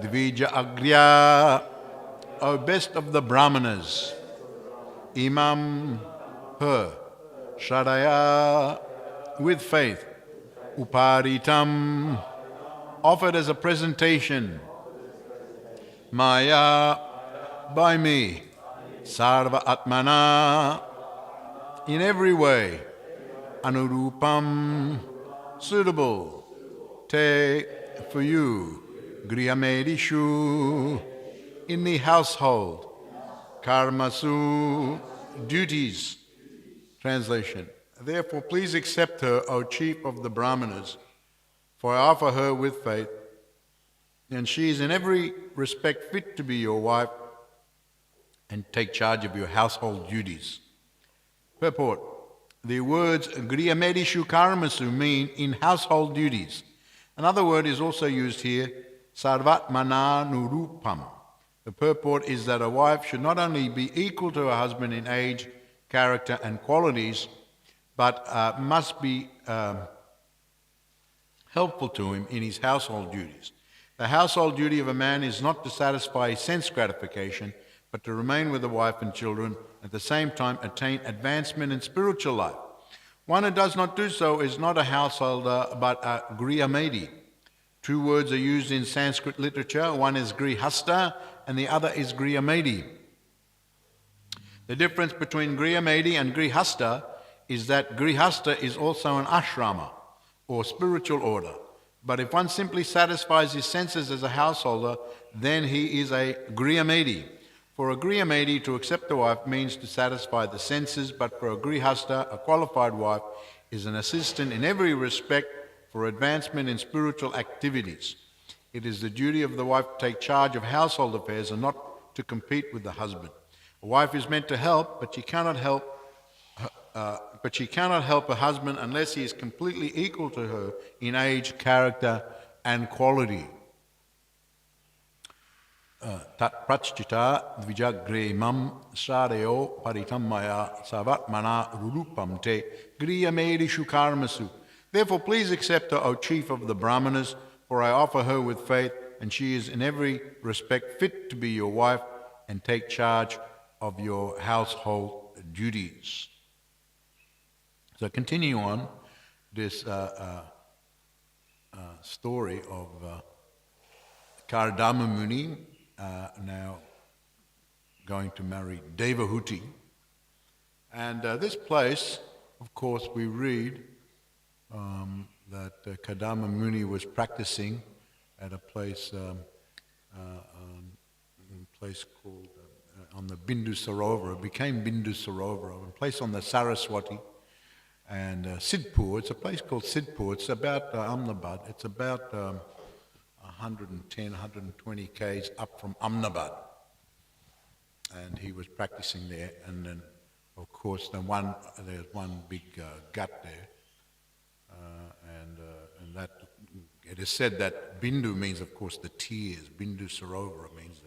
Dvija Agriya, O best of the Brahmanas, Imam, her, Shradaya, with faith, Uparitam, offered as a presentation, Maya, by me, Sarva Atmana, in every way, Anurupam, suitable, Te, for you, Griyamedishu, in the household, Karmasu, duties. Translation. Therefore, please accept her, O chief of the Brahmanas, for I offer her with faith, and she is in every respect fit to be your wife and take charge of your household duties. Purport. The words Griyamedishu Karmasu mean in household duties. Another word is also used here, Sarvatmana Nurupam. The purport is that a wife should not only be equal to her husband in age, character and qualities, but must be helpful to him in his household duties. The household duty of a man is not to satisfy sense gratification, but to remain with the wife and children, at the same time attain advancement in spiritual life. One who does not do so is not a householder, but a griyamedi. Two words are used in Sanskrit literature. One is grihasta and the other is griyamedi. The difference between griyamedi and grihasta is that grihasta is also an ashrama, or spiritual order. But if one simply satisfies his senses as a householder, then he is a griyamedi. For a griyamedi, to accept a wife means to satisfy the senses, but for a grihasta, a qualified wife, is an assistant in every respect for advancement in spiritual activities. It is the duty of the wife to take charge of household affairs and not to compete with the husband. A wife is meant to help, but she cannot help her husband unless he is completely equal to her in age, character, and quality. Tat prachchita dvijagre mam sradeo paritamaya savatmana rurupam te griyamedishu karmasu. Therefore, please accept her, O chief of the Brahmanas, for I offer her with faith, and she is in every respect fit to be your wife and take charge of your household duties. So continue on this story of Kardama Muni, now going to marry Devahuti. And this place, of course, we read that Kardama Muni was practicing at a place, called on the Bindu Sarovar. It became Bindu Sarovar, a place on the Saraswati. And Sidhpur, it's a place called Sidhpur. It's about Ahmedabad. It's about 110, 120 k's up from Ahmedabad. And he was practicing there. And then, of course, there's one big gut there. And that, it is said that Bindu means, of course, the tears. Bindu Sarovar means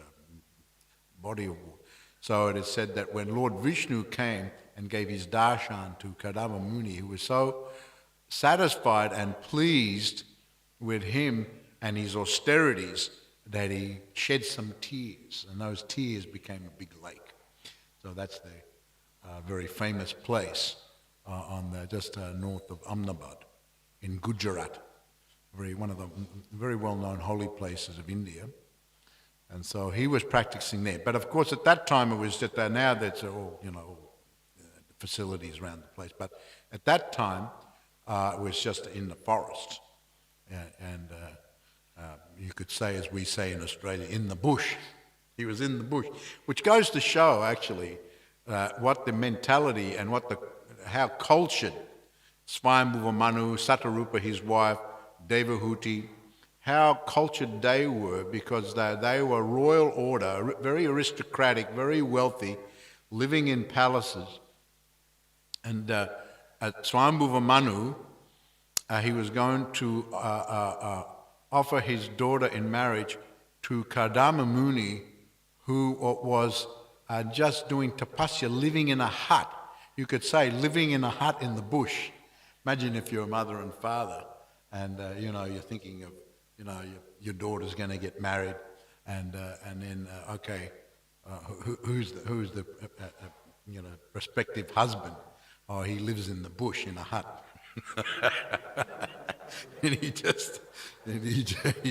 body of water. So it is said that when Lord Vishnu came and gave his darshan to Kardama Muni, he was so satisfied and pleased with him and his austerities that he shed some tears, and those tears became a big lake. So that's the very famous place on the just north of Ahmedabad in Gujarat, one of the very well-known holy places of India. And so he was practicing there. But of course, at that time, it was just now there's all, facilities around the place. But at that time, it was just in the forest. And you could say, as we say in Australia, in the bush. He was in the bush, which goes to show, actually, what the mentality and how cultured Swayambhuva Manu, Satarupa, his wife, Devahuti, how cultured they were, because they were royal order, very aristocratic, very wealthy, living in palaces. And at Swayambhuva Manu, he was going to offer his daughter in marriage to Kardama Muni, who was just doing tapasya, living in a hut. You could say living in a hut in the bush. Imagine if you're a mother and father, and you're thinking of your daughter's going to get married, and then okay, who's the prospective husband? Oh, he lives in the bush in a hut. and he just he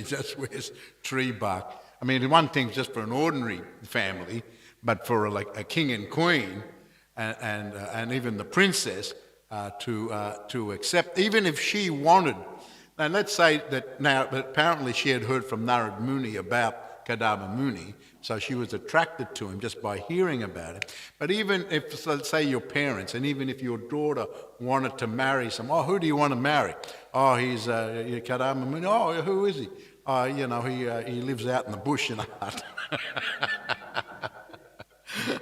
just wears tree bark. I mean, one thing's just for an ordinary family, but for like a king and queen, and even the princess to accept, even if she wanted. And let's say that now, but apparently she had heard from Narad Muni about Kadamba Muni, so she was attracted to him just by hearing about it. But even if, so let's say, your parents, and even if your daughter wanted to marry who do you want to marry? Oh, he's Kadamba Muni. Oh, who is he? Oh, he lives out in the bush in a hut.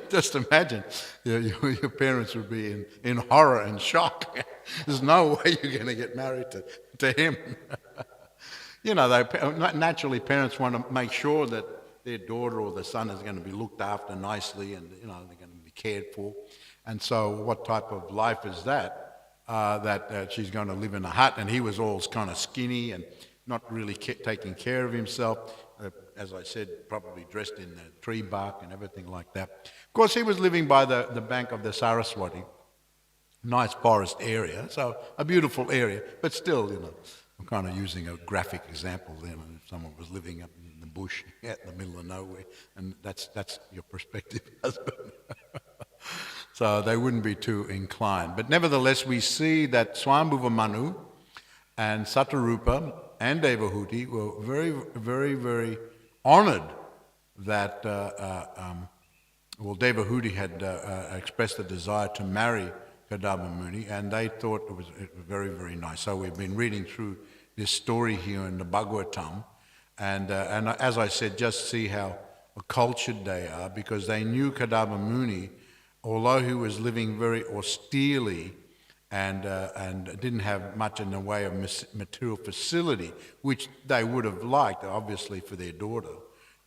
Just imagine, your parents would be in horror and shock. There's no way you're going to get married to him. Naturally parents want to make sure that their daughter or their son is going to be looked after nicely, and they're going to be cared for. And so what type of life is that? That she's going to live in a hut, and he was all kind of skinny and not really taking care of himself. As I said, probably dressed in tree bark and everything like that. Of course, he was living by the bank of the Saraswati, nice forest area, so a beautiful area, but still, I'm kind of using a graphic example there. If someone was living up in the bush out in the middle of nowhere, and that's your prospective husband. So they wouldn't be too inclined. But nevertheless, we see that Swambhuva Manu and Satarupa and Devahuti were very, very, very honored that, Devahuti had expressed a desire to marry Kadamba Muni, and they thought it was very, very nice. So we've been reading through this story here in the Bhagavatam, and as I said, just see how cultured they are, because they knew Kadamba Muni, although he was living very austerely and didn't have much in the way of material facility, which they would have liked, obviously, for their daughter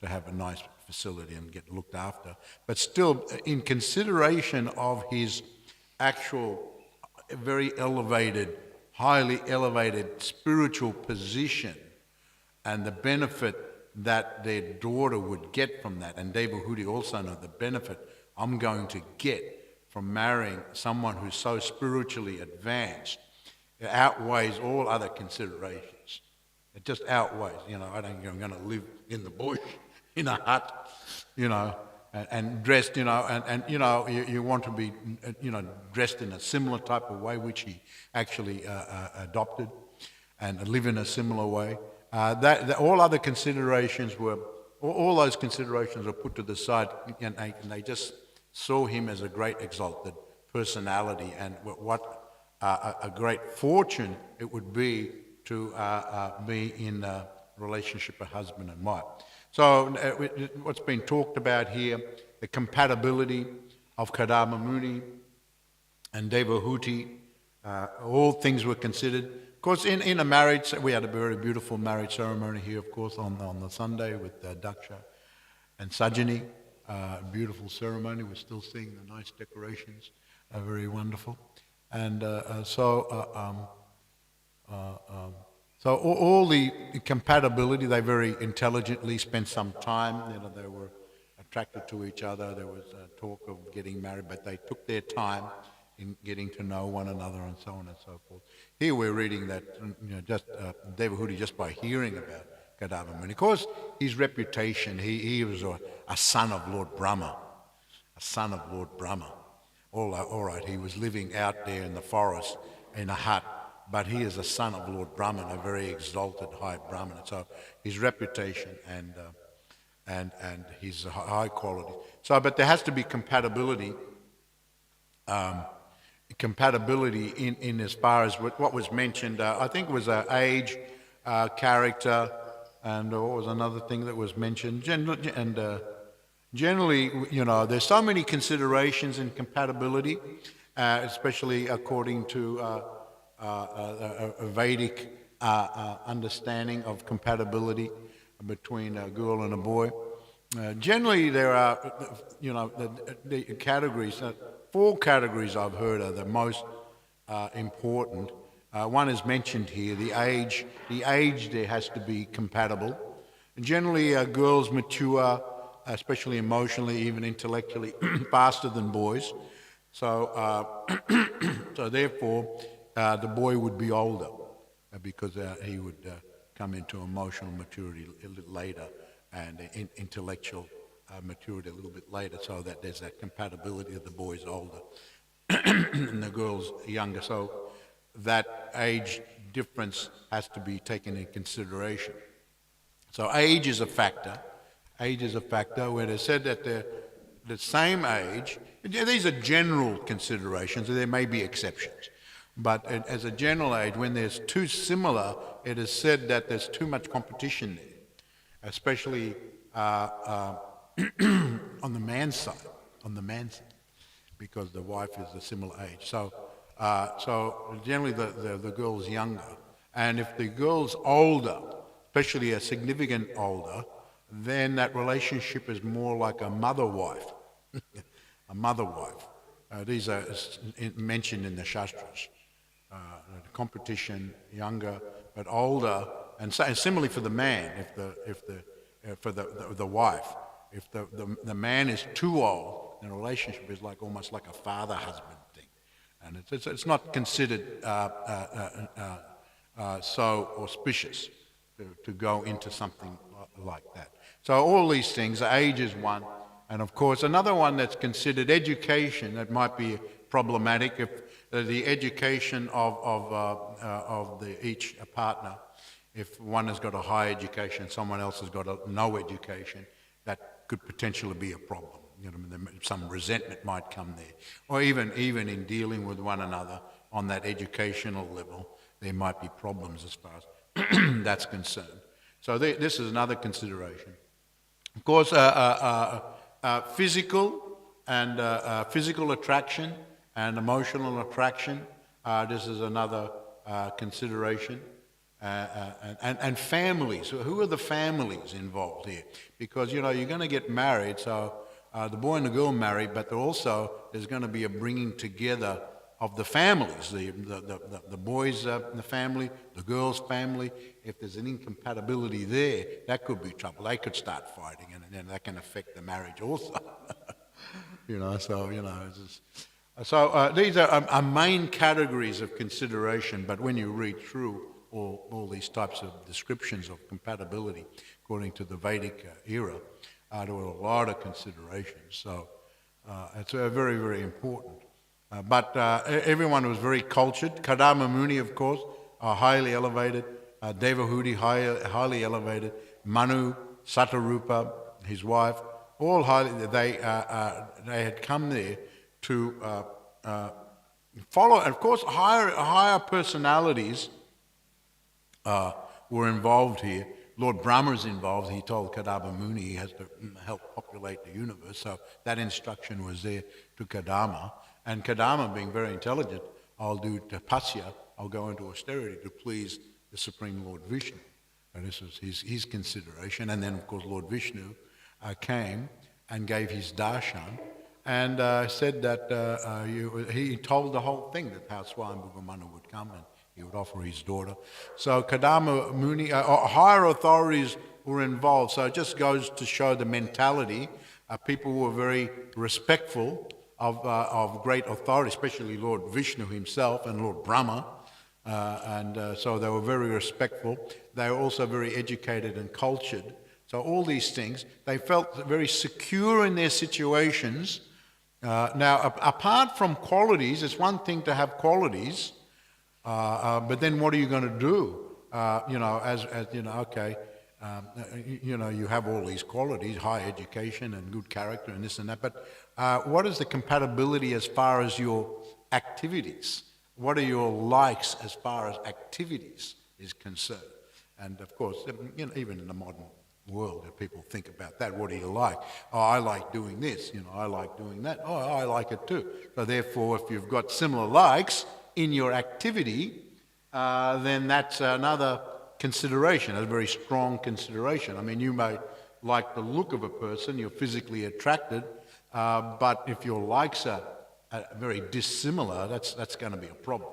to have a nice facility and get looked after. But still, in consideration of his actual very elevated, highly elevated spiritual position and the benefit that their daughter would get from that, and Devahuti also know the benefit I'm going to get from marrying someone who's so spiritually advanced, it outweighs all other considerations. It just outweighs, I'm going to live in the bush, in a hut, and dressed, you want to be, dressed in a similar type of way, which he actually adopted, and live in a similar way. All other considerations all those considerations were put to the side, and they just saw him as a great exalted personality, and what a great fortune it would be to be in a relationship of husband and wife. So what's been talked about here, the compatibility of Kadamba Muni and Devahuti, all things were considered. Of course, in a marriage, we had a very beautiful marriage ceremony here, of course, on the Sunday with Daksha and Sajani. Beautiful ceremony. We're still seeing the nice decorations, very wonderful. And so all the compatibility, they very intelligently spent some time. They were attracted to each other. There was talk of getting married, but they took their time in getting to know one another, and so on and so forth. Here we're reading that, just Devahuti, just by hearing about Kadamba Muni. Of course, his reputation, he was a son of Lord Brahma, a son of Lord Brahma. All right, he was living out there in the forest in a hut, but he is a son of Lord Brahman, a very exalted high Brahman. So his reputation and his high quality. So, but there has to be compatibility. Compatibility in as far as what was mentioned. I think it was age, character, and what was another thing that was mentioned? Generally, there's so many considerations in compatibility, especially according to a Vedic understanding of compatibility between a girl and a boy. Generally, there are, the categories. 4 categories I've heard are the most important. One is mentioned here, the age. The age there has to be compatible. And generally, girls mature, especially emotionally, even intellectually, faster than boys. So, so therefore, the boy would be older because he would come into emotional maturity a little later and intellectual maturity a little bit later, so that there's that compatibility of the boy's older and the girl's younger. So that age difference has to be taken in consideration. So age is a factor. Age is a factor. When it's said that they're the same age, these are general considerations, there may be exceptions. But as a general age, when there's too similar, it is said that there's too much competition there, especially on the man's side, on the man's side, because the wife is a similar age. So generally the girl's younger. And if the girl's older, especially a significant older, then that relationship is more like a mother-wife. A mother-wife. These are mentioned in the Shastras. Competition, younger, but older, and similarly for the man, for the wife, if the man is too old, then the relationship is like almost like a father-husband thing, and it's not considered so auspicious to go into something like that. So all these things, age is one, and of course another one that's considered education that might be problematic if the education of each partner, if one has got a high education, someone else has got no education, that could potentially be a problem. You know, some resentment might come there, or even in dealing with one another on that educational level, there might be problems as far as that's concerned. So this is another consideration. Of course, physical and physical attraction and emotional attraction. This is another consideration. And families. Who are the families involved here? Because, you know, you're going to get married, so the boy and the girl marry, but there's going to be a bringing together of the families, the boys' the family, the girl's family. If there's an incompatibility there, that could be trouble. They could start fighting, and then that can affect the marriage also. You know, so, you know, it's just, so these are main categories of consideration, but when you read through all these types of descriptions of compatibility, according to the Vedic era, there were a lot of considerations. So it's very, very important. But everyone was very cultured. Kadama Muni, of course, highly elevated. Devahuti, highly elevated. Manu, Satarupa, his wife, all highly. They had come there to follow. And of course, higher personalities were involved here. Lord Brahma is involved. He told Kadama Muni he has to help populate the universe. So that instruction was there to Kadama. And Kadama, being very intelligent, I'll do tapasya, I'll go into austerity to please the Supreme Lord Vishnu. And this was his consideration. And then, of course, Lord Vishnu came and gave his darshan and said that he told the whole thing, that how Swami Manu would come and he would offer his daughter. So Kadama Muni, higher authorities were involved. So it just goes to show the mentality. People were very respectful of great authority, especially Lord Vishnu himself and Lord Brahma. So they were very respectful. They were also very educated and cultured. So all these things, they felt very secure in their situations. Now, apart from qualities, it's one thing to have qualities, but then what are you going to do? You know, as you know, okay, you know, you have all these qualities, high education and good character and this and that, but what is the compatibility as far as your activities? What are your likes as far as activities is concerned? And of course, you know, even in the modern world, people think about that. What do you like? Oh, I like doing this. You know, I like doing that. Oh, I like it too. So therefore, if you've got similar likes in your activity, then that's another consideration, a very strong consideration. I mean, you may like the look of a person, you're physically attracted, but if your likes are very dissimilar, that's going to be a problem.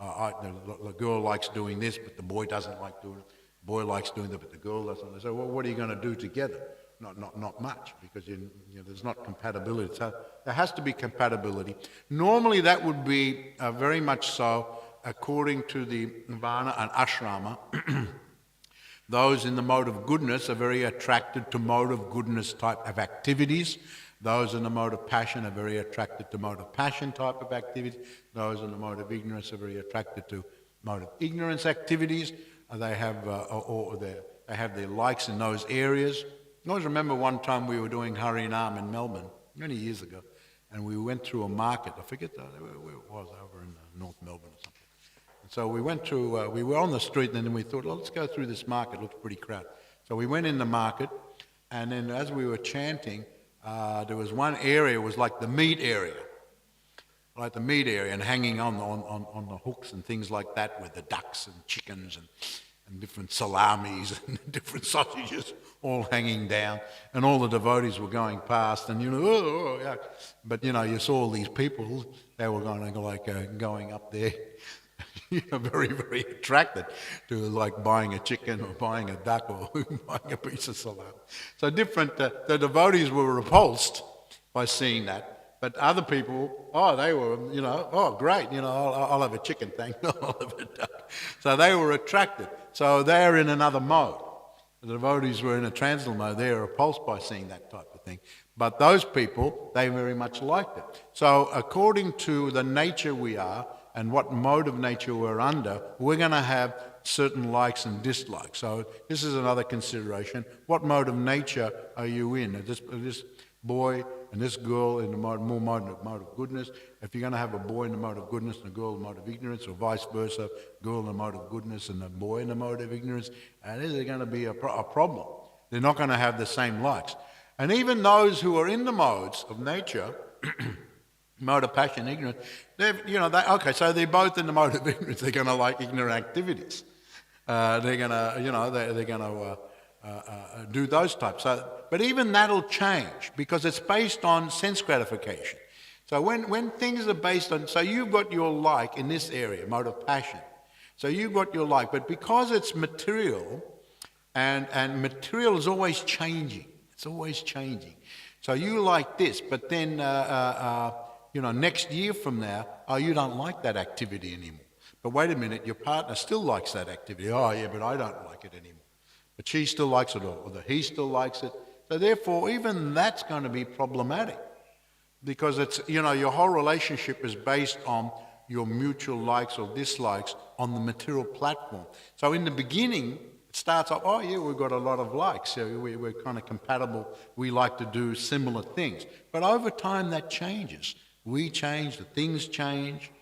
The girl likes doing this, but the boy doesn't like doing it. boy likes doing that, but the girl doesn't. They say, well, what are you going to do together? Not much, because there's not compatibility. So there has to be compatibility. Normally that would be very much so according to the Varna and Ashrama. Those in the mode of goodness are very attracted to mode of goodness type of activities. Those in the mode of passion are very attracted to mode of passion type of activities. Those in the mode of ignorance are very attracted to mode of ignorance activities. They have their likes in those areas. I always remember one time we were doing Harinam in Melbourne, many years ago, and we went through a market. I forget where it was, over in North Melbourne or something. And so we went through, we were on the street, and then we thought, well, let's go through this market. It looks pretty crowded. So we went in the market, and then as we were chanting, there was one area, was like the meat area, and hanging on the hooks and things like that, with the ducks and chickens and different salamis and different sausages all hanging down, and all the devotees were going past, and yeah. But you saw all these people, they were going up there, very, very attracted to like buying a chicken or buying a duck or buying a piece of salami. So the devotees were repulsed by seeing that. But other people, they were, great, I'll have a chicken, thank you, I'll have a duck. So they were attracted. So they're in another mode. The devotees were in a transcendental mode. They were repulsed by seeing that type of thing. But those people, they very much liked it. So according to the nature we are and what mode of nature we're under, we're going to have certain likes and dislikes. So this is another consideration. What mode of nature are you in? This boy and this girl in the mode of goodness. If you're going to have a boy in the mode of goodness and a girl in the mode of ignorance, or vice versa, girl in the mode of goodness and a boy in the mode of ignorance, this is going to be a problem. They're not going to have the same likes. And even those who are in the modes of nature, mode of passion, ignorance, so they're both in the mode of ignorance. They're going to like ignorant activities. They're going to do those types. But even that'll change, because it's based on sense gratification. So when things are based on, so you've got your like in this area, mode of passion. So you've got your like, but because it's material, and material is always changing. It's always changing. So you like this, but then, next year from now, you don't like that activity anymore. But wait a minute, your partner still likes that activity. Oh yeah, but I don't like it anymore. But she still likes it, or he still likes it. So therefore, even that's going to be problematic, because it's, your whole relationship is based on your mutual likes or dislikes on the material platform. So in the beginning, it starts off, oh yeah, we've got a lot of likes. So we're kind of compatible. We like to do similar things. But over time, that changes. We change, the things change,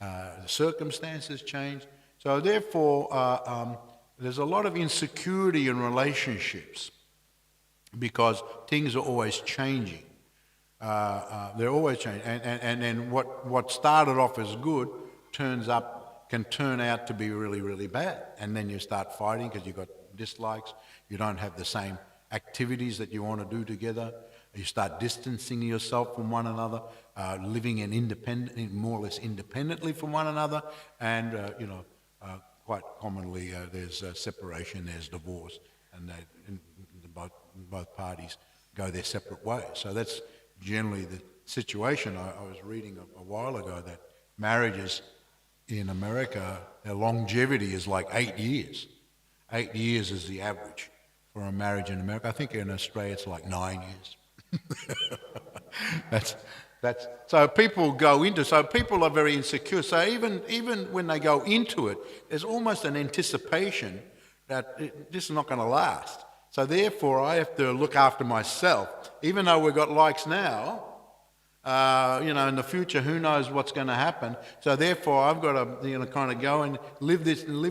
the circumstances change. So therefore, there's a lot of insecurity in relationships, because things are always changing. They're always changing. And then what started off as good can turn out to be really, really bad. And then you start fighting because you've got dislikes. You don't have the same activities that you want to do together. You start distancing yourself from one another, living more or less independently from one another. And, quite commonly there's separation, there's divorce, and both parties go their separate ways. So that's generally the situation. I was reading a while ago that marriages in America, their longevity is like 8 years. 8 years is the average for a marriage in America. I think in Australia it's like 9 years. So people go into, so people are very insecure. So even when they go into it, there's almost an anticipation that this is not going to last. So therefore, I have to look after myself. Even though we've got likes now, in the future, who knows what's going to happen. So therefore, I've got to, kind of go and live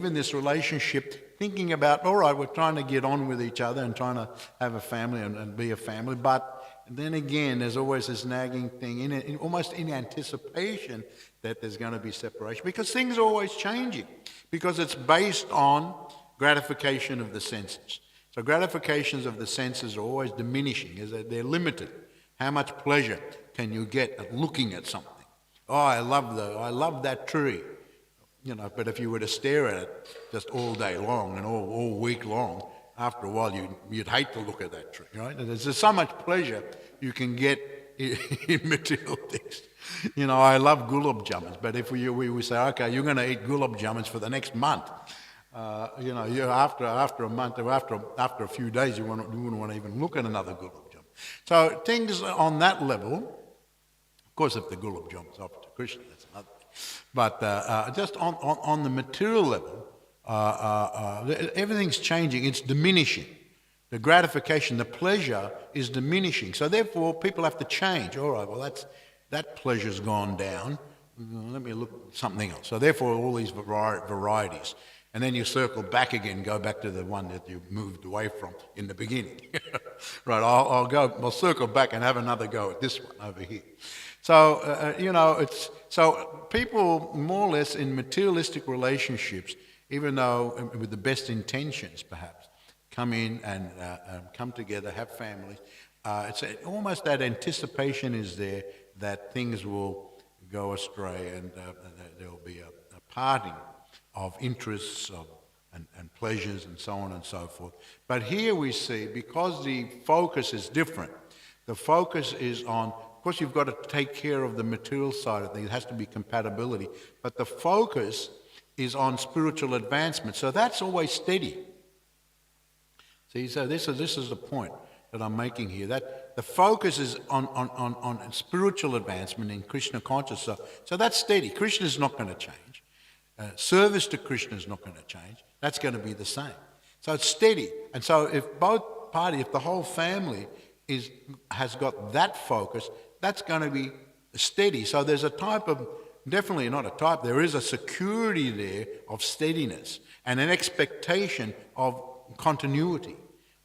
in this relationship, thinking about, all right, we're trying to get on with each other and trying to have a family and be a family. But then again, there's always this nagging thing, almost in anticipation that there's going to be separation, because things are always changing, because it's based on gratification of the senses. So gratifications of the senses are always diminishing, they're limited. How much pleasure can you get at looking at something? Oh, I love that tree. but if you were to stare at it just all day long and all week long, after a while you'd hate to look at that tree, right? And there's just so much pleasure you can get in material things. I love gulab jamuns, but if we say, okay, you're going to eat gulab jamuns for the next month, after a month or after a few days, you wouldn't want to even look at another gulab jamun. So things on that level, of course, if the gulab jamun is offered to Krishna, that's another thing. But just on the material level, everything's changing. It's diminishing. The gratification, the pleasure is diminishing. So therefore, people have to change. All right, well, that pleasure's gone down. Let me look at something else. So therefore, all these varieties. And then you circle back again, go back to the one that you moved away from in the beginning. Right, I'll circle back and have another go at this one over here. So, so people more or less in materialistic relationships, even though with the best intentions perhaps, come in and come together, have families. It's almost that anticipation is there that things will go astray and there will be a parting of interests and pleasures and so on and so forth. But here we see, because the focus is different, the focus is on, of course you've got to take care of the material side of things, it has to be compatibility, but the focus is on spiritual advancement. So that's always steady. See, so this is the point that I'm making here, that the focus is on spiritual advancement in Krishna consciousness. So that's steady. Krishna is not going to change. Service to Krishna is not going to change. That's going to be the same. So it's steady. And so if if the whole family has got that focus, that's going to be steady. So there's a type of, definitely not a type, there is a security there of steadiness and an expectation of continuity.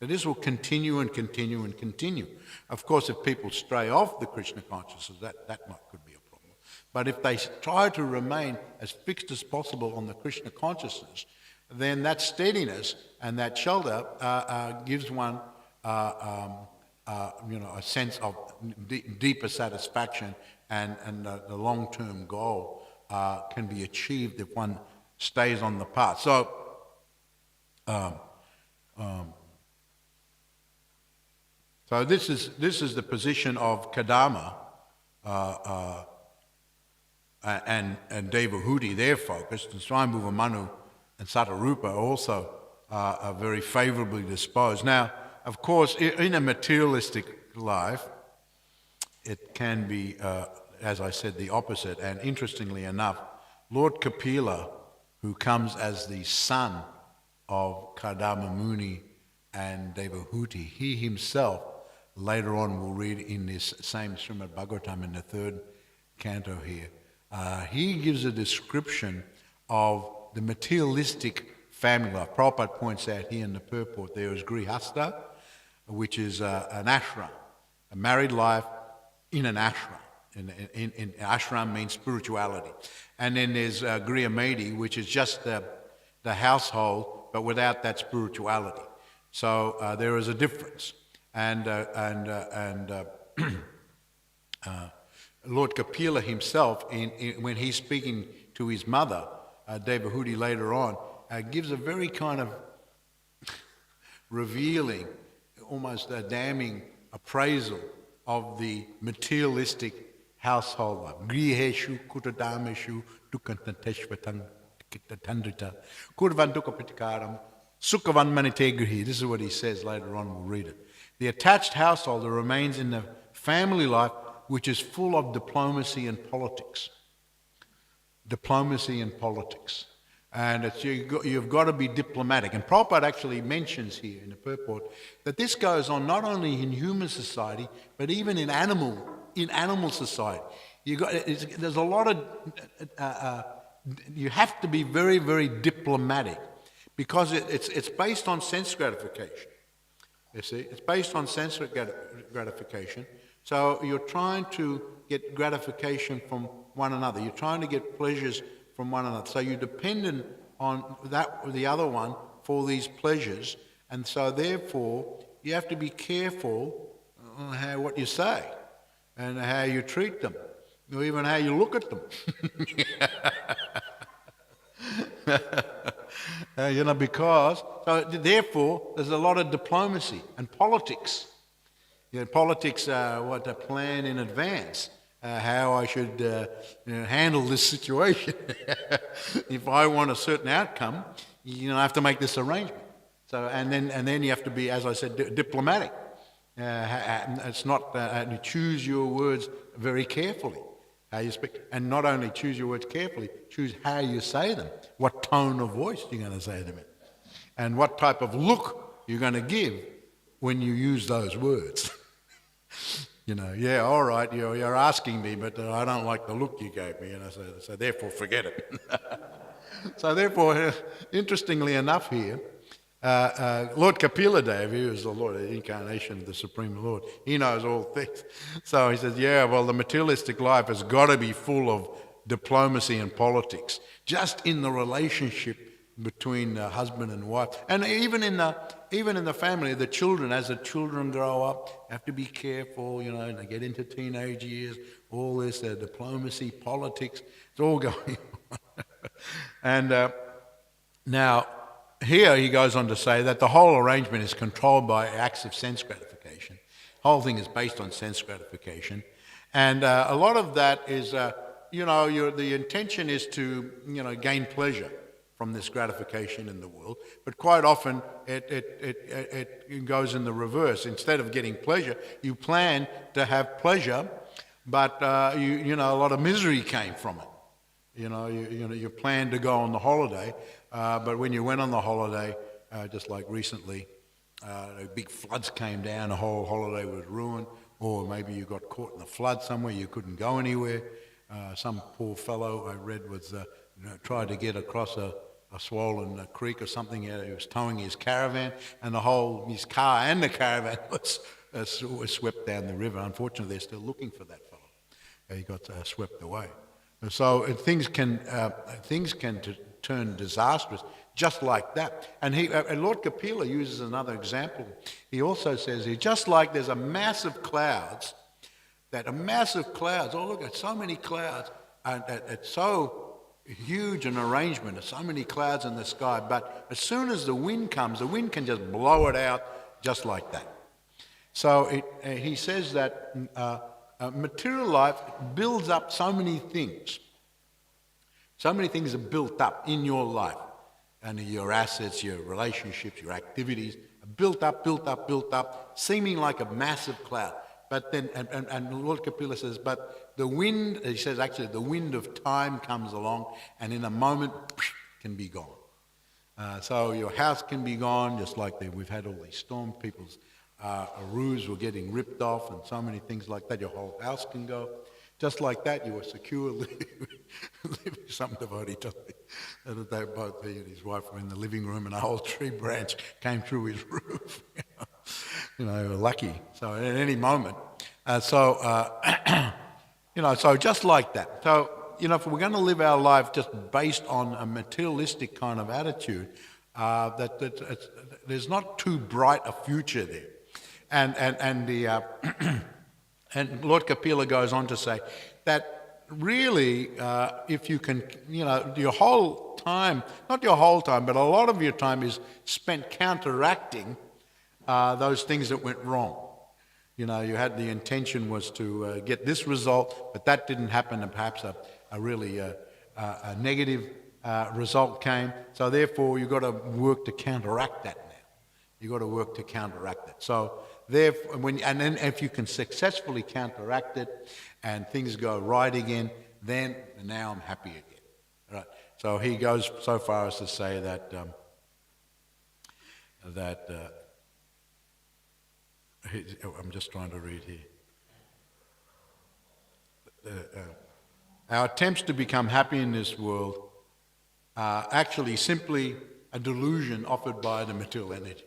That this will continue and continue and continue. Of course, if people stray off the Krishna consciousness, that could be a problem. But if they try to remain as fixed as possible on the Krishna consciousness, then that steadiness and that shelter gives one, a sense of deeper satisfaction, and the long-term goal can be achieved if one stays on the path. So, so this is the position of Kadama and Devahuti, their focus, and Swayambhuva Manu and Satarupa also are very favorably disposed. Now, of course, in a materialistic life, it can be, as I said, the opposite. And interestingly enough, Lord Kapila, who comes as the son of Kadama Muni and Devahuti, he himself, later on we'll read in this same Srimad Bhagavatam in the 3rd canto here, he gives a description of the materialistic family life. Prabhupada points out here in the purport there is Grihastha, which is an ashram, a married life in an ashram. In ashram means spirituality. And then there's Griyamedi, which is just the household, but without that spirituality. So there is a difference. And Lord Kapila himself, when he's speaking to his mother, Devahuti later on, gives a very kind of revealing, almost a damning appraisal of the materialistic household life. Griheshu kutadameshu dukantanteshvatang tandrita kurvandukapitikaram sukhavan manite grihi. This is what he says later on, we'll read it. The attached householder remains in the family life which is full of diplomacy and politics. Diplomacy and politics. And you've got to be diplomatic. And Prabhupada actually mentions here in the purport that this goes on not only in human society, but even in animal society. There's a lot of, you have to be very, very diplomatic, because it's based on sense gratification. You see, it's based on sense gratification. So you're trying to get gratification from one another. You're trying to get pleasures from one another. So you're dependent on the other one for these pleasures. And so therefore, you have to be careful what you say and how you treat them, or even how you look at them. Because, so therefore, there's a lot of diplomacy and politics. Politics, what to plan in advance, how I should handle this situation. If I want a certain outcome, I have to make this arrangement. So, and then you have to be, as I said, diplomatic. It's not, you choose your words very carefully, how you speak. And not only choose your words carefully, choose how you say them, what tone of voice you're going to say them in, and what type of look you're going to give when you use those words. Yeah, all right, you're asking me, but I don't like the look you gave me, so therefore forget it. So therefore, interestingly enough here, Lord Kapila Dev, who is the Lord, the incarnation of the Supreme Lord, he knows all things. So he says, the materialistic life has got to be full of diplomacy and politics, just in the relationship between husband and wife, and even in the family, the children. As the children grow up, have to be careful. They get into teenage years. All this diplomacy, politics, it's all going on. And now here he goes on to say that the whole arrangement is controlled by acts of sense gratification. The whole thing is based on sense gratification, and a lot of that is, the intention is to gain pleasure from this gratification in the world, but quite often it goes in the reverse. Instead of getting pleasure, you plan to have pleasure, but a lot of misery came from it. You planned to go on the holiday, but when you went on the holiday, just like recently, big floods came down, the whole holiday was ruined, or maybe you got caught in the flood somewhere, you couldn't go anywhere. Some poor fellow I read was tried to get across a swollen creek or something. He was towing his caravan, and his car and the caravan was swept down the river. Unfortunately, they're still looking for that fellow. He got swept away. So things can turn disastrous just like that. And Lord Kapila uses another example. He also says here, just like there's a massive clouds, oh look, it's so many clouds, and it's so huge an arrangement, there's so many clouds in the sky, but as soon as the wind comes, the wind can just blow it out just like that. So he says that material life builds up so many things. So many things are built up in your life, and your assets, your relationships, your activities are built up, seeming like a massive cloud. But then, and Lord Kapila says, but the wind, he says actually the wind of time comes along, and in a moment can be gone. So your house can be gone, just like we've had all these storms, people's roofs were getting ripped off, and so many things like that. Your whole house can go. Just like that, you were secure living. Some devotee told me that they both, he and his wife, were in the living room, and a whole tree branch came through his roof. They were lucky. So at any moment, so just like that. So if we're going to live our life just based on a materialistic kind of attitude, there's not too bright a future there, and the. And Lord Kapila goes on to say that really, if you can, your whole time, not your whole time, but a lot of your time is spent counteracting those things that went wrong. You had the intention was to get this result, but that didn't happen, and perhaps a really negative result came. So therefore, you've got to work to counteract that now. You've got to work to counteract it. So therefore, and then if you can successfully counteract it and things go right again, then now I'm happy again. Right. So he goes so far as to say that I'm just trying to read here. Our attempts to become happy in this world are actually simply a delusion offered by the material energy.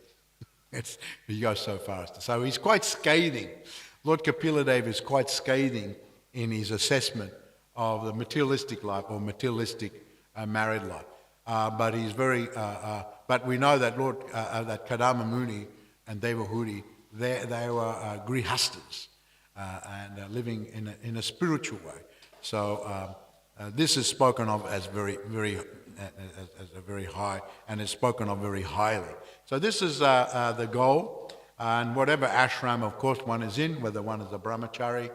He goes so far as to. So he's quite scathing. Lord Kapila Dev is quite scathing in his assessment of the materialistic life or materialistic married life. But he's very. But we know that that Kadama Muni and Devahudi, they were grihastas and living in a spiritual way. So this is spoken of as very, very as a very high, and is spoken of very highly. So this is the goal, and whatever ashram, of course, one is in, whether one is a brahmachari,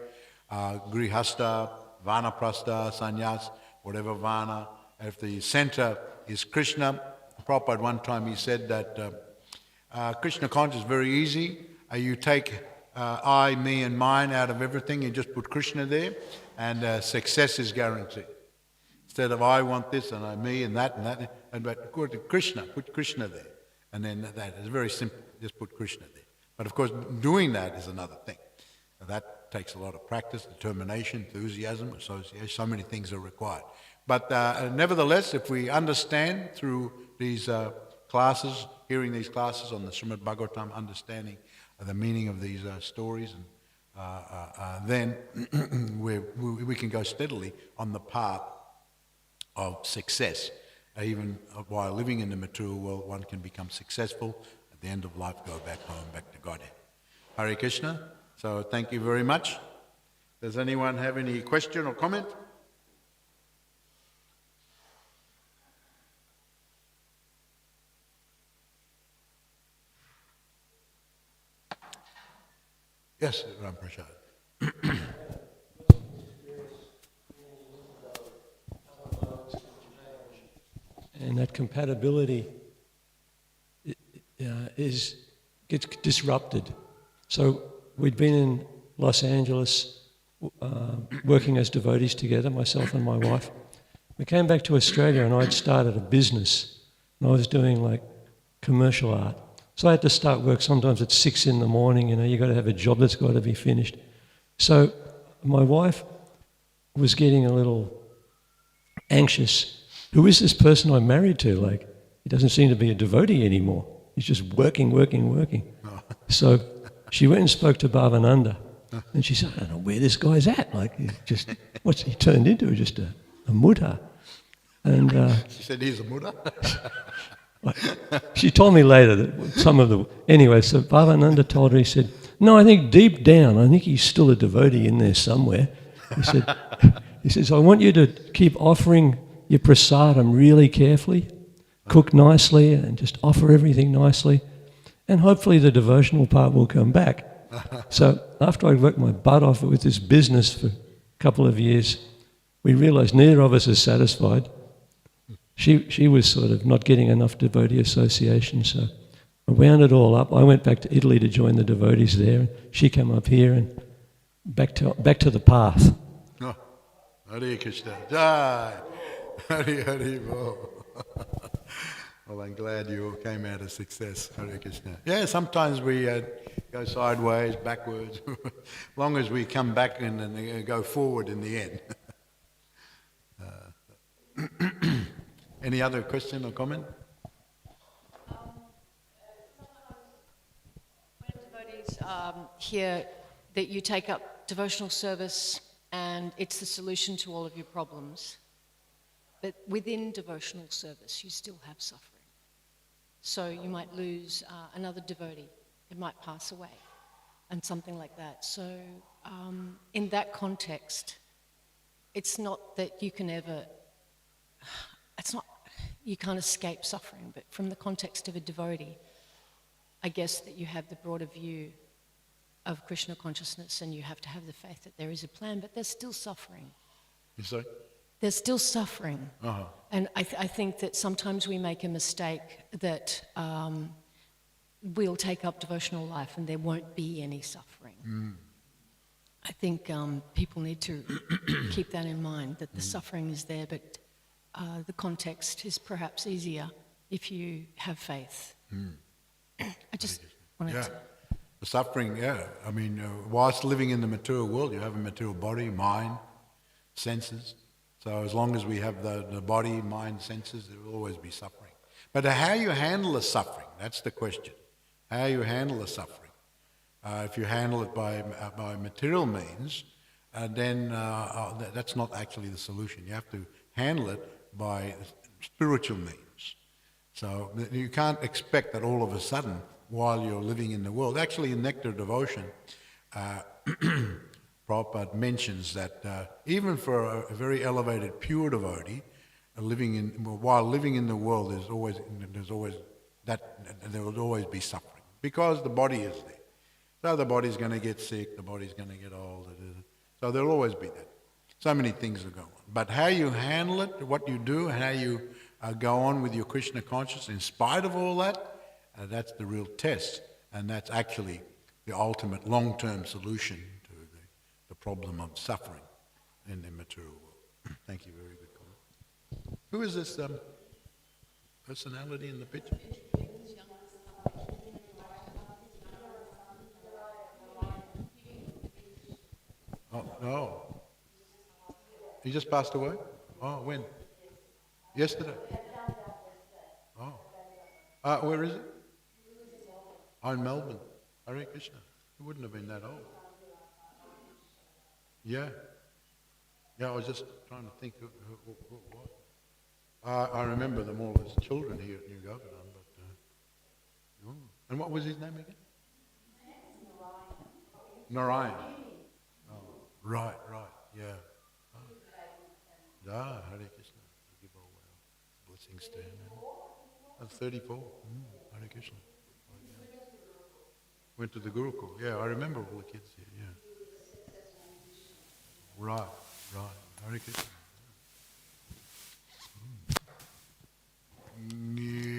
grihasta, vanaprastha, sannyas, whatever vana. If the center is Krishna, Prabhupada one time he said that Krishna consciousness is very easy. You take I, me and mine out of everything, you just put Krishna there, and success is guaranteed. Instead of I want this and I, me and that, but go to Krishna, put Krishna there. And then that is very simple, just put Krishna there. But of course, doing that is another thing. That takes a lot of practice, determination, enthusiasm, association, so many things are required. But nevertheless, if we understand through these classes, hearing these classes on the Srimad Bhagavatam, understanding the meaning of these stories, and then we can go steadily on the path of success. Even while living in the material world, one can become successful. At the end of life, go back home, back to Godhead. Hare Krishna. So thank you very much. Does anyone have any question or comment? Yes, Ram Prasad. And that compatibility gets disrupted. So we'd been in Los Angeles working as devotees together, myself and my wife. We came back to Australia and I'd started a business and I was doing like commercial art. So I had to start work sometimes at 6 in the morning, you've got to have a job that's got to be finished. So my wife was getting a little anxious. Who is this person I'm married to? Like, he doesn't seem to be a devotee anymore. He's just working. Oh. So she went and spoke to Bhavananda, and she said, I don't know where this guy's at. Like, what's he turned into? Just a Buddha. And she said he's a Buddha? She told me later that anyway, so Bhavananda told her, he said, no, I think deep down, I think he's still a devotee in there somewhere. He says, I want you to keep offering your prasadam really carefully, cook nicely and just offer everything nicely, and hopefully the devotional part will come back. So after I'd worked my butt off with this business for a couple of years, we realised neither of us is satisfied. She was sort of not getting enough devotee association, so I wound it all up. I went back to Italy to join the devotees there, and she came up here and back to the path. Oh, Hare Krishna. Jai. Hare Bol. Well, I'm glad you all came out a success. Hare Krishna. Yeah, sometimes we go sideways, backwards, as long as we come back and go forward in the end. Any other question or comment? When devotees hear that you take up devotional service and it's the solution to all of your problems, but within devotional service you still have suffering. So you might lose another devotee, it might pass away, and something like that. So in that context, it's not that you can ever, you can't escape suffering, but from the context of a devotee, I guess that you have the broader view of Krishna consciousness and you have to have the faith that there is a plan, but there's still suffering. You say? There's still suffering. Uh-huh. And I think that sometimes we make a mistake that we'll take up devotional life and there won't be any suffering. Mm. I think people need to keep that in mind, that the suffering is there, but the context is perhaps easier if you have faith. Mm. I just wanted to... The suffering, I mean, whilst living in the material world, you have a material body, mind, senses. So as long as we have the body, mind, senses, there will always be suffering. But how you handle the suffering, that's the question. How you handle the suffering. If you handle it by material means, then that's not actually the solution. You have to handle it by spiritual means. So you can't expect that all of a sudden, while you're living in the world, actually in Nectar Devotion, Prabhupada mentions that even for a very elevated pure devotee, while living in the world, there will always be suffering because the body is there. So the body's going to get sick, the body's going to get old. So there'll always be that. So many things will go on. But how you handle it, what you do, how you go on with your Krishna consciousness in spite of all that, that's the real test. And that's actually the ultimate long-term solution to the problem of suffering in the material world. Thank you, very good comment. Who is this personality in the picture? Oh, no. He just passed away? Oh, when? Yesterday? Oh. Where is it? Oh, in Melbourne. Hare Krishna. He wouldn't have been that old. Yeah. Yeah, I was just trying to think who it was. I remember them all as children here at New Governor, but... And what was his name again? Narayan. Oh, right, yeah. Ah, Hare Krishna. We give all our blessings to him. That's 34. Hare Krishna. Oh, yeah. Went to the Gurukul. Yeah, I remember all the kids here, yeah. Right. Hare Krishna.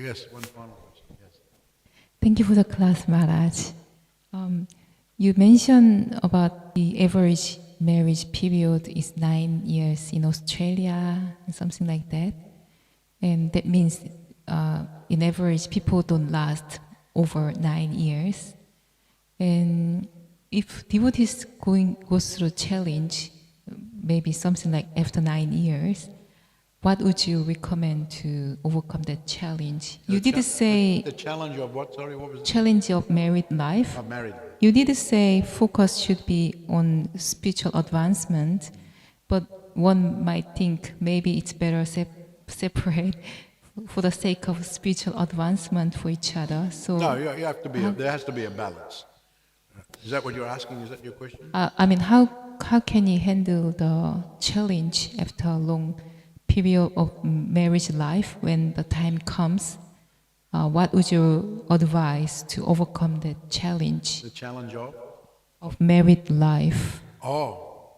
Yes, one final question, yes. Thank you for the class, Maharaj. You mentioned about the average marriage period is 9 years in Australia, something like that. And that means, in average, people don't last over 9 years. And if devotees go through challenge, maybe something like after 9 years, what would you recommend to overcome that challenge? You did say... The challenge of what? Sorry, what was it? Challenge of married life. Of married. You did say focus should be on spiritual advancement, but one might think maybe it's better separate for the sake of spiritual advancement for each other. So no, you have to be. There has to be a balance. Is that what you're asking? Is that your question? I mean, how can you handle the challenge after a long period of marriage life when the time comes? What would you advise to overcome that challenge? The challenge of married life. Oh.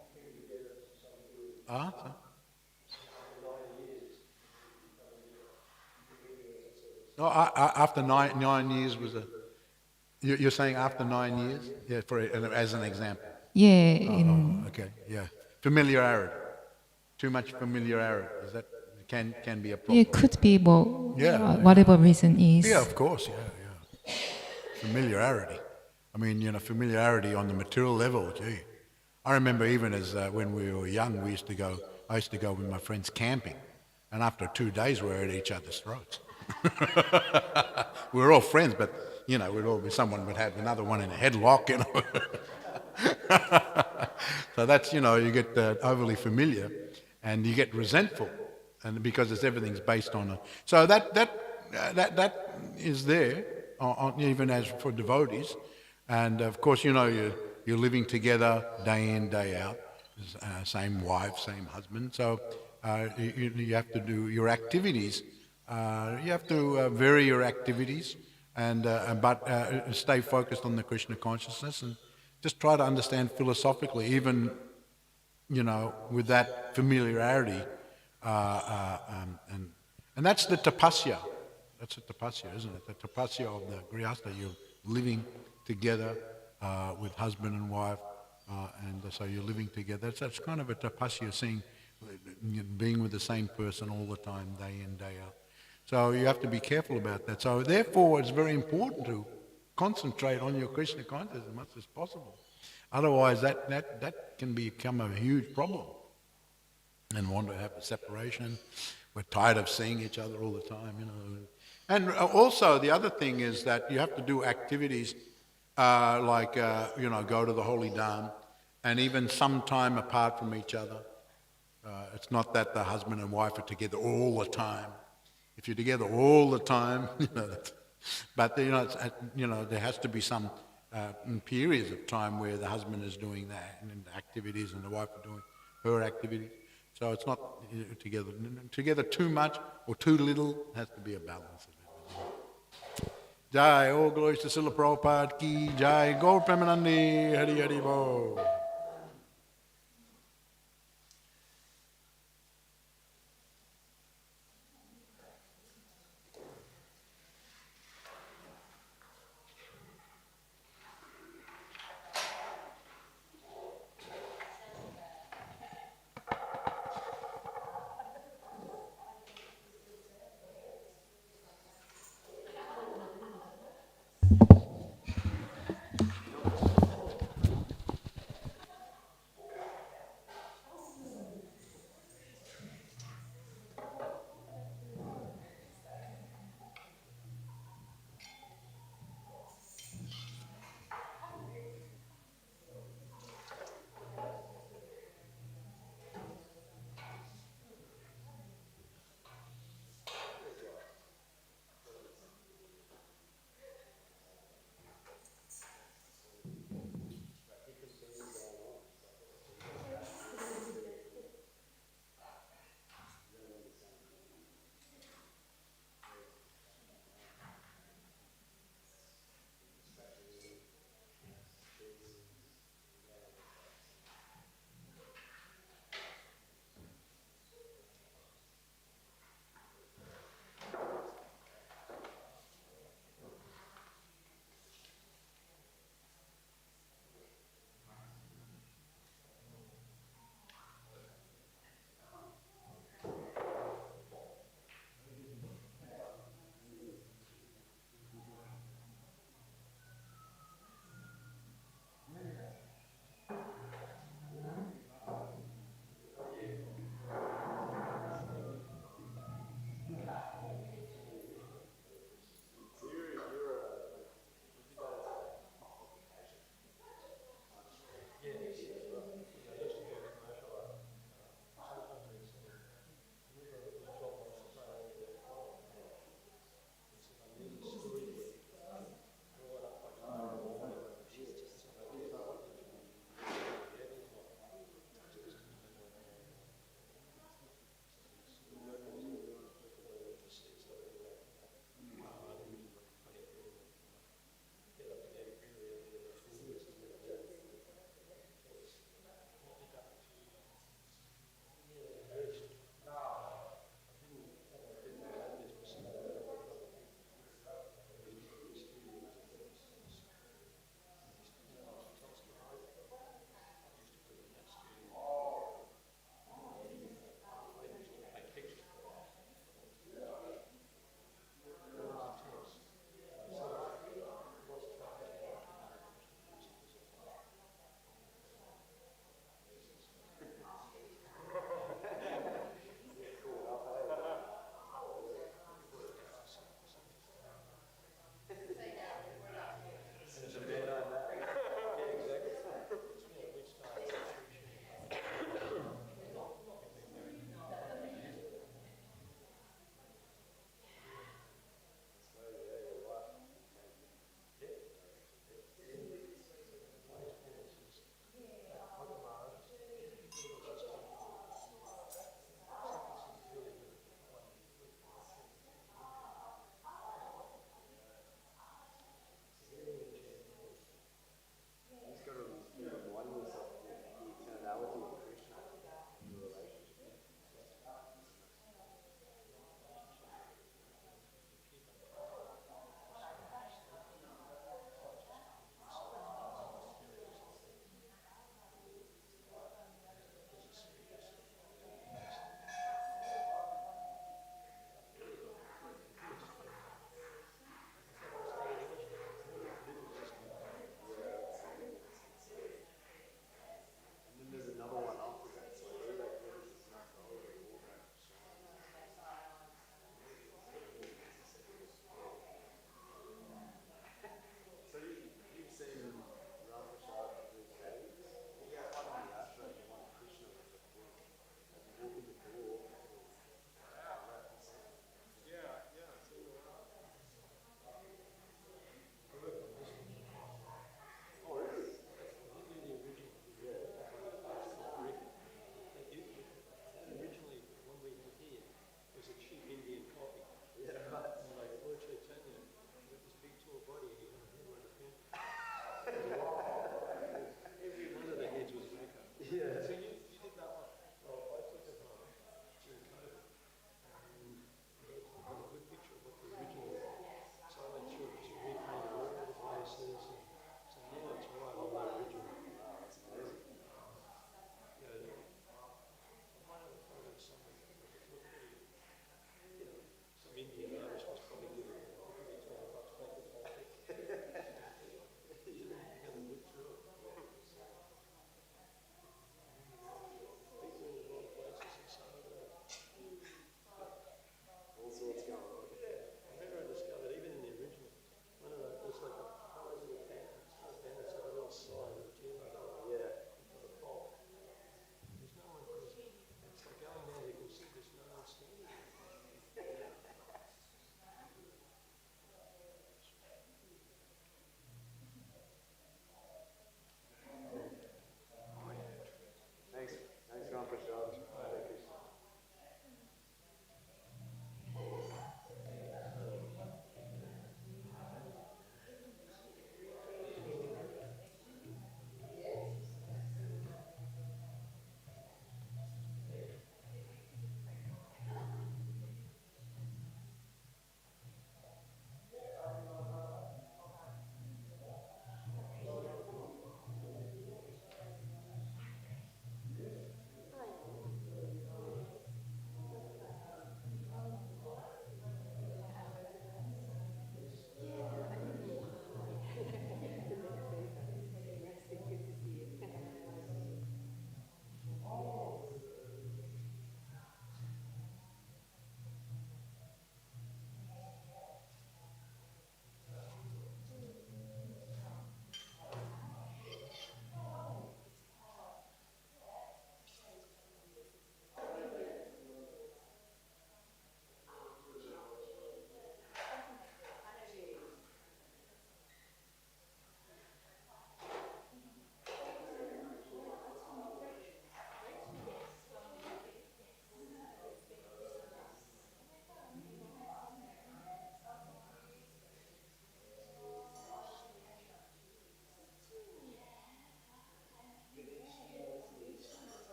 No, after 9 years was a... You're saying after 9 years? Yeah, as an example. Yeah. Okay, yeah. Familiarity. Too much familiarity. Is that can be a problem? Yeah, it could be, but whatever reason is. Yeah, of course, yeah. Familiarity. I mean, familiarity on the material level, gee. I remember even as when we were young, I used to go with my friends camping, and after 2 days we were at each other's throats. We were all friends, but, someone would have another one in a headlock, So that's, you get overly familiar and you get resentful, and because everything's based on a... So that is there, even as for devotees. And of course, you're living together day in, day out, same wife, same husband. So you have to do your activities. You have to vary your activities, but stay focused on the Krishna consciousness and just try to understand philosophically, even, with that familiarity. And that's the tapasya. That's the tapasya, isn't it? The tapasya of the grihastha. You're living together with husband and wife, and so you're living together. That's kind of a tapasya, being with the same person all the time, day in, day out. So you have to be careful about that. So therefore, it's very important to concentrate on your Krishna consciousness as much as possible. Otherwise, that can become a huge problem and want to have a separation. We're tired of seeing each other all the time, And also, the other thing is that you have to do activities like, go to the Holy Dham, and even some time apart from each other. It's not that the husband and wife are together all the time. If you're together all the time, but there has to be some periods of time where the husband is doing that and activities, and the wife are doing her activities. So it's not together too much or too little. It has to be a balance of it. Jai, all glories to Srila Prabhupada ki Jai, Gaur Premanandi, Hari Hari Bo.